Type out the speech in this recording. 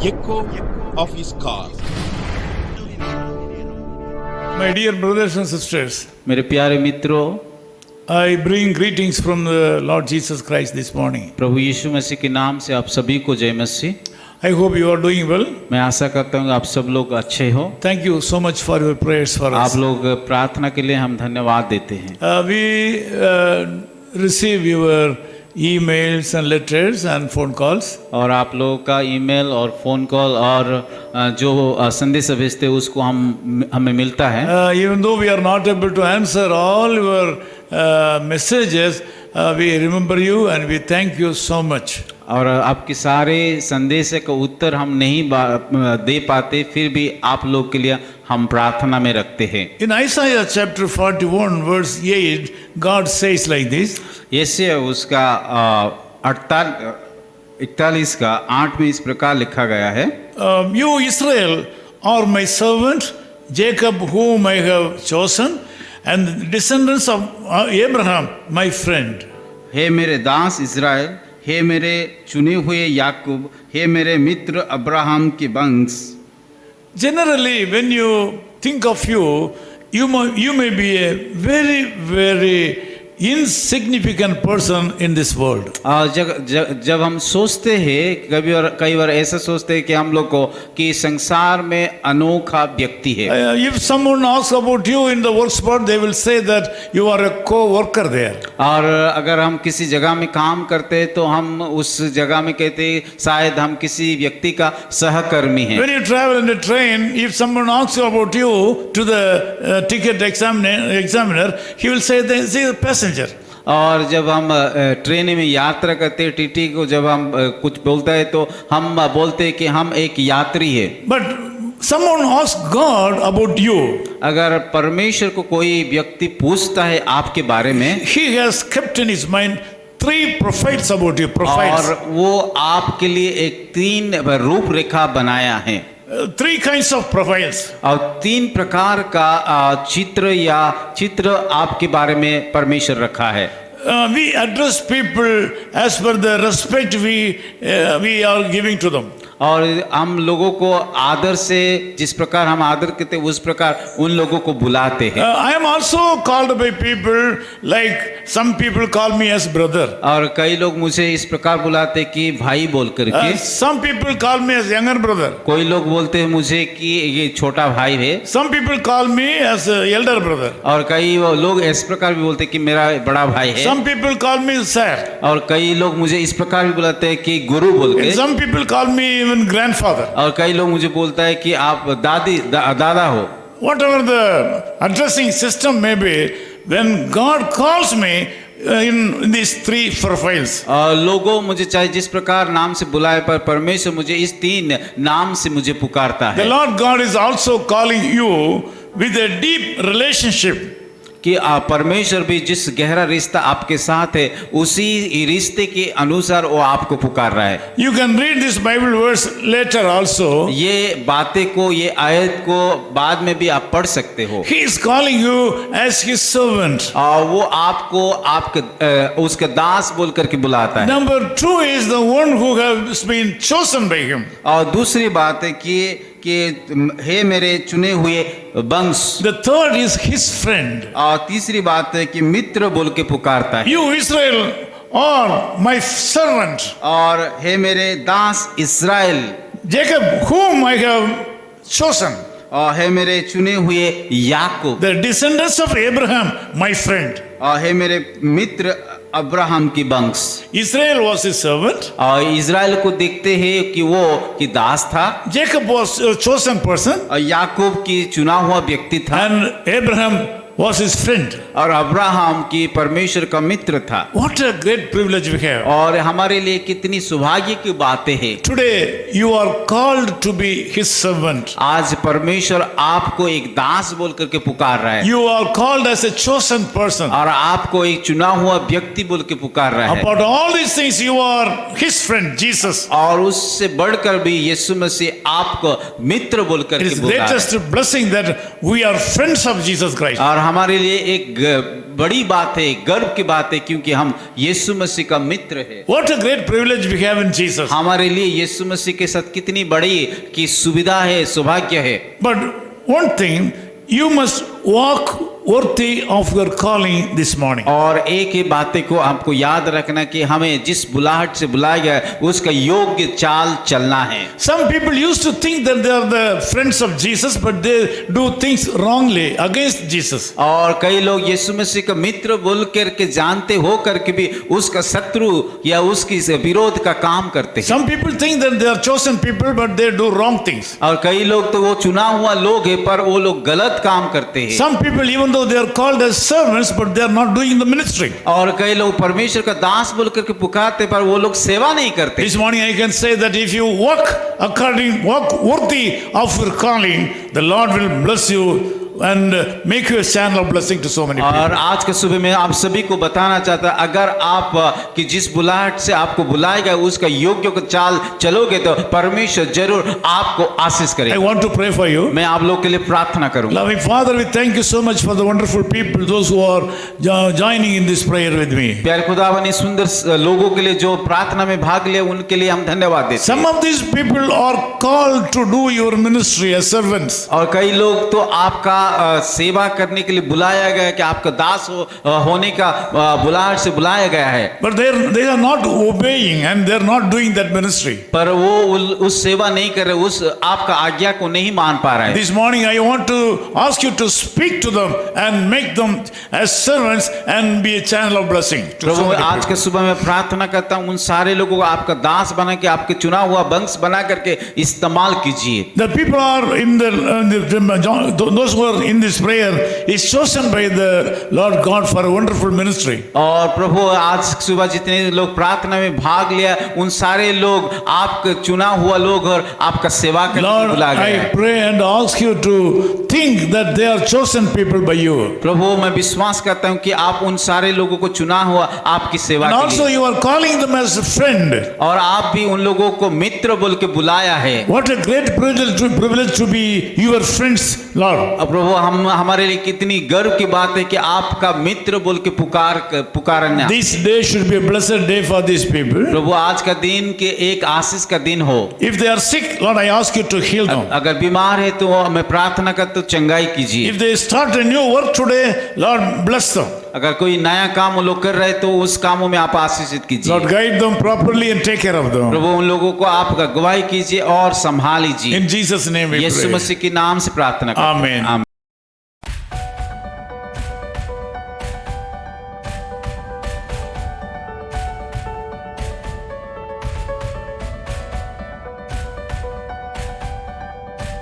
echo of his call. My dear brothers and sisters, मेरे प्यारे मित्रों, I bring greetings from the Lord Jesus Christ this morning. प्रभु यीशु मसीह के नाम से आप सभी को जय मसीह। I hope you are doing well. मैं आशा करता हूँ आप सब लोग अच्छे हो। Thank you so much for your prayers for us. आप लोग प्रार्थना के लिए हम धन्यवाद देते हैं। We receive your emails and letters and phone calls. और आप लोगों का ईमेल और फ़ोन कॉल और जो संदेश भेजते हैं उसको हमें मिलता है। Even though we are not able to answer all your messages, we remember you and we thank you so much. और आपके सारे संदेश का उत्तर हम नहीं दे पाते, फिर भी आप लोग के लिए हम प्रार्थना में रखते हैं। In Isaiah chapter 41 verse 8, God says like this. यसे उसका 41 का 8 में इस प्रकार लिखा गया है, You Israel are my servant, Jacob whom I have chosen, and the descendants of Abraham my friend. हे मेरे दास इज़राइल, हे मेरे चुने हुए याकूब, हे मेरे मित्र अब्राहम के वंश। Generally, when you think of you may be a very insignificant person in this world. जब हम सोचते हैं कई बार ऐसा सोचते हैं कि हम लोग को कि संसार में अनोखा व्यक्ति है। If someone asks about you in the work spot, they will say that you are a co-worker there. और अगर हम किसी जगह में काम करते हैं तो हम उस जगह में कहते हैं शायद हम किसी व्यक्ति का सहकर्मी हैं। When you travel in a train, if someone asks you about you to the ticket examiner, he will say that he is a passenger. और जब हम ट्रेन में यात्रा करते हैं, टीटी को जब हम कुछ बोलता है तो हम बोलते हैं कि हम एक यात्री है। But someone asks God about you. अगर परमेश्वर को कोई व्यक्ति पूछता है आपके बारे में, He has kept in his mind 3 profiles about you. Profiles. और वो आपके लिए एक 3 रूपरेखा बनाया है। 3 kinds of profiles. और 3 प्रकार का चित्र आपके बारे में परमेश्वर रखा है। We address people as per the respect we are giving to them. और हम लोगों को आदर से जिस प्रकार हम आदर करते हैं उस प्रकार उन लोगों को बुलाते हैं। I am also called by people like some people call me as brother. और कई लोग मुझे इस प्रकार बुलाते हैं कि भाई बोल करके। Some people call me as younger brother. कोई लोग बोलते हैं मुझे कि ये छोटा भाई है। Some people call me as elder brother. और कई लोग इस प्रकार भी बोलते हैं कि मेरा बड़ा भाई है। Some people call me sir. और कई लोग मुझे इस प्रकार भी बुलाते हैं कि गुरु बोल के। Some people call me even grandfather. और कई लोग मुझे बोलता है कि आप दादा हो। Whatever the addressing system may be, when God calls me in these 3 profiles. लोगों मुझे चाहे जिस प्रकार नाम से बुलाए, पर परमेश्वर मुझे इस 3 नाम से मुझे पुकारता है। The Lord God is also calling you with a deep relationship. कि परमेश्वर भी जिस गहरा रिश्ता आपके साथ है उसी रिश्ते के अनुसार वो आपको पुकार रहा है। You can read this Bible verse later also. ये बातें को, ये आयत को बाद में भी आप पढ़ सकते हो। He is calling you as his servant. वो आपको आपके उसका दास बोल करके बुलाता है। Number 2 is the one who has been chosen by him. और दूसरी बात है कि हे मेरे चुने हुए वंश। The third is his friend. और तीसरी बात है कि मित्र बोल के पुकारता है। You Israel are my servant. और हे मेरे दास इस्राएल, Jacob whom I have chosen. और हे मेरे चुने हुए याकूब, The descendants of Abraham my friend. और हे मेरे मित्र अब्राहम की वंश। Israel was his servant. और इज़राइल को देखते हैं कि वो कि दास था। Jacob was a chosen person. और याकूब की चुना हुआ व्यक्ति था। And Abraham was his friend. और अब्राहम की परमेश्वर का मित्र था। What a great privilege we have. और हमारे लिए कितनी सौभाग्य की बातें हैं। Today you are called to be his servant. आज परमेश्वर आपको एक दास बोल करके पुकार रहा है। You are called as a chosen person. और आपको एक चुना हुआ व्यक्ति बोल के पुकार रहा है। About all these things you are his friend Jesus. और उससे बढ़कर भी यीशु मसीह आपको मित्र बोल It करके is बुला रहा है। greatest blessing that we are friends of Jesus Christ. और हमारे लिए एक बड़ी बात है, गर्व की बात है, क्योंकि हम यीशु मसीह का मित्र है। What a great privilege we have in Jesus. हमारे लिए यीशु मसीह के साथ कितनी बड़ी की सुविधा है, सौभाग्य है। But one thing, you must walk worthy of your calling this morning. और एक ही बातें को आपको याद रखना कि हमें जिस बुलाहट से बुलाया गया है उसका योग्य चाल चलना है। Some people used to think that they are the friends of Jesus, but they do things wrongly against Jesus. और कई लोग यीशु मसीह का मित्र बोल करके जानते हो करके भी उसका शत्रु या उसकी विरोध का काम करते हैं। Some people think that they are chosen people, but they do wrong things. और कई लोग तो वो चुना हुआ लोग है पर वो लोग गलत काम करते हैं। Some people, even though they are called as servants, but they are not doing the ministry. और कई लोग परमेश्वर का दास बोल करके पुकारते पर वो लोग सेवा नहीं करते। This morning I can say that if you walk worthy of your calling, the Lord will bless you and make you a channel of blessing to so many people. और आज के सुबह में आप सभी को बताना चाहता अगर आप कि जिस बुलाहट से आपको बुलाया गया उसका योग्य को चाल चलोगे तो परमेश्वर जरूर आपको आशीष I करेगा। want to pray for you. मैं आप लोग के लिए प्रार्थना करूंगा। Loving Father, we thank you so much for the wonderful people, those who are joining in this prayer with me. प्यारे खुदावन इस सुंदर लोगों के लिए जो प्रार्थना में भाग लिए उनके लिए हम धन्यवाद देते हैं। Some of these people are called to do your ministry as servants. और कई लोग तो आपका सेवा करने के लिए बुलाया गया है कि आपका दास होने का बुलाहट से बुलाया गया है। But they are not obeying and they are not doing that ministry. पर वो उस सेवा नहीं कर रहे, उस आपका आज्ञा को नहीं मान पा रहे हैं। This morning I want to ask you to speak to them and make them as servants and be a channel of blessing to so Prabhu many आज people. के सुबह में प्रार्थना करता हूँ उन सारे लोगों को आपका दास बना के आपके चुना हुआ वंश बना करके इस्तेमाल कीजिए। The people are those who are in this prayer is chosen by the Lord God for a wonderful ministry. और प्रभु आज सुबह जितने लोग प्रार्थना में भाग लिया उन सारे लोग आपके चुना हुआ लोग और आपका सेवा करने के लिए Lord, बुलाया गया I है। pray and ask you to think that they are chosen people by you. प्रभु मैं विश्वास करता हूँ कि आप उन सारे लोगों को चुना हुआ आपकी सेवा And के also लिए you are calling them as a friend. और आप भी उन लोगों को मित्र बोल के बुलाया है। What a great privilege to be your friends, Lord. अब प्रभु हम हमारे लिए कितनी गर्व की बात है कि आपका मित्र बोल के पुकारना। This day should be a blessed day for these people. प्रभु आज का दिन के एक आशीष का दिन हो। If they are sick, Lord, I ask you to heal them. अगर बीमार है तो मैं प्रार्थना कर तो चंगाई कीजिए। If they start a new work today, Lord, bless them. अगर कोई नया काम वो लोग कर रहे तो उस कामों में आप आशीषित कीजिए। Lord, guide them properly and take care of them. प्रभु उन लोगों को आप अगुवाई कीजिए और संभाल लीजिए। In Jesus' name we Yeshu pray. मसीह के नाम से प्रार्थना करते हैं। Amen. आमीन।